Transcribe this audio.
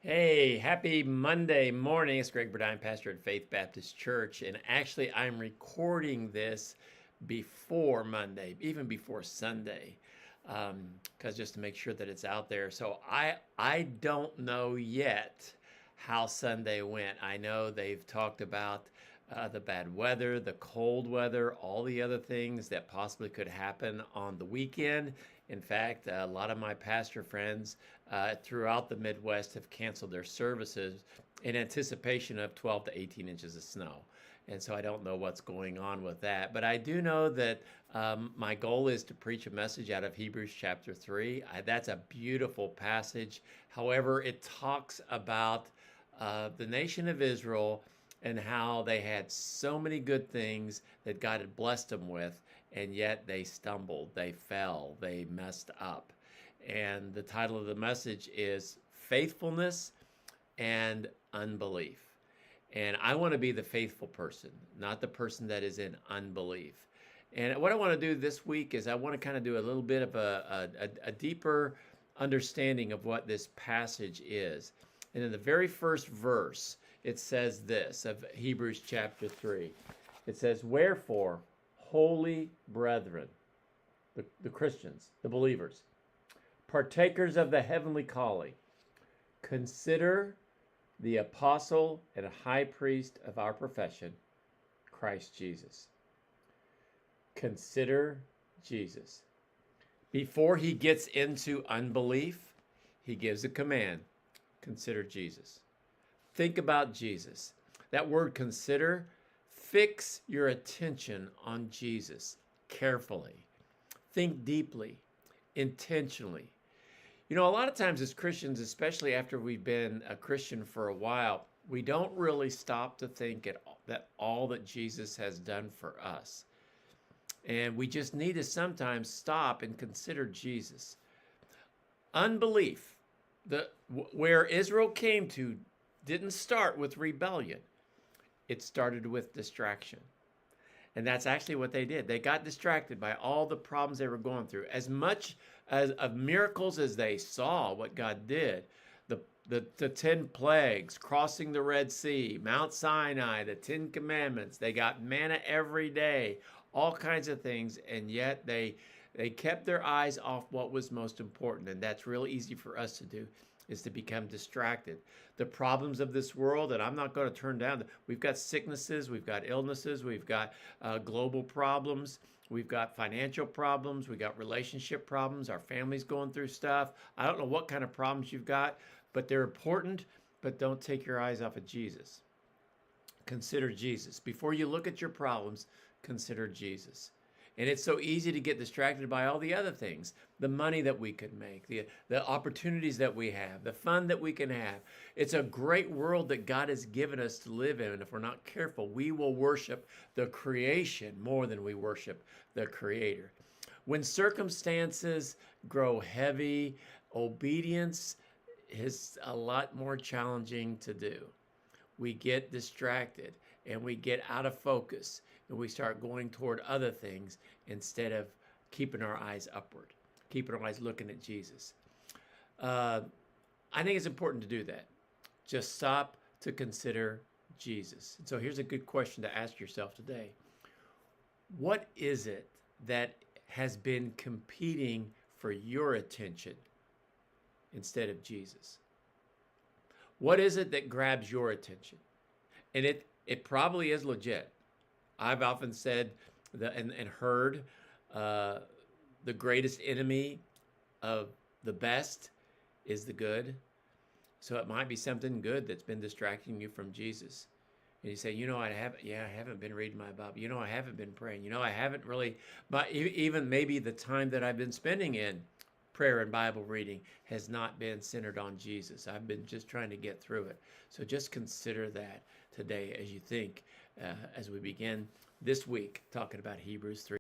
Hey, happy Monday morning. It's Greg Burdine, pastor at Faith Baptist Church. And actually, I'm recording this before Monday, even before Sunday, because just to make sure that it's out there. So I don't know yet how Sunday went. I know they've talked about the bad weather, the cold weather, all the other things that possibly could happen on the weekend. In fact, a lot of my pastor friends throughout the Midwest have canceled their services in anticipation of 12 to 18 inches of snow. And so I don't know what's going on with that. But I do know that my goal is to preach a message out of Hebrews chapter 3. That's a beautiful passage. However, it talks about the nation of Israel and how they had so many good things that God had blessed them with, and yet they stumbled, they fell, they messed up. And the title of the message is Faithfulness and Unbelief. And I want to be the faithful person, not the person that is in unbelief. And what I want to do this week is I want to kind of do a little bit of a deeper understanding of what this passage is. And in the very first verse, it says this of Hebrews chapter 3. It says, "Wherefore, holy brethren," the Christians, the believers, "partakers of the heavenly calling, consider the apostle and high priest of our profession, Christ Jesus." Consider Jesus. Before he gets into unbelief, he gives a command. Consider Jesus. Think about Jesus. That word consider, fix your attention on Jesus carefully. Think deeply, intentionally. You know, a lot of times as Christians, especially after we've been a Christian for a while, we don't really stop to think that all that Jesus has done for us. And we just need to sometimes stop and consider Jesus. Unbelief, where Israel came to, didn't start with rebellion. It started with distraction. And that's actually what they did. They got distracted by all the problems they were going through. As much as of miracles as they saw what God did, the 10 plagues, crossing the Red Sea, Mount Sinai, the 10 Commandments, they got manna every day, all kinds of things, and yet they kept their eyes off what was most important. And that's real easy for us to do, is to become distracted. The problems of this world, and I'm not going to turn down, we've got sicknesses, we've got illnesses, we've got global problems, we've got financial problems, we've got relationship problems, our family's going through stuff. I don't know what kind of problems you've got, but they're important, but don't take your eyes off of Jesus. Consider Jesus. Before you look at your problems, consider Jesus. And it's so easy to get distracted by all the other things, the money that we could make, the opportunities that we have, the fun that we can have. It's a great world that God has given us to live in. And if we're not careful, we will worship the creation more than we worship the Creator. When circumstances grow heavy, obedience is a lot more challenging to do. We get distracted and we get out of focus and we start going toward other things instead of keeping our eyes upward, keeping our eyes looking at Jesus. I think it's important to do that. Just stop to consider Jesus. And so here's a good question to ask yourself today. What is it that has been competing for your attention instead of Jesus? What is it that grabs your attention? And it probably is legit. I've often said and heard the greatest enemy of the best is the good. So it might be something good that's been distracting you from Jesus. And you say, I haven't been reading my Bible. I haven't been praying. I haven't really, but even maybe the time that I've been spending in prayer and Bible reading has not been centered on Jesus. I've been just trying to get through it. So just consider that today as you think, as we begin this week talking about Hebrews 3.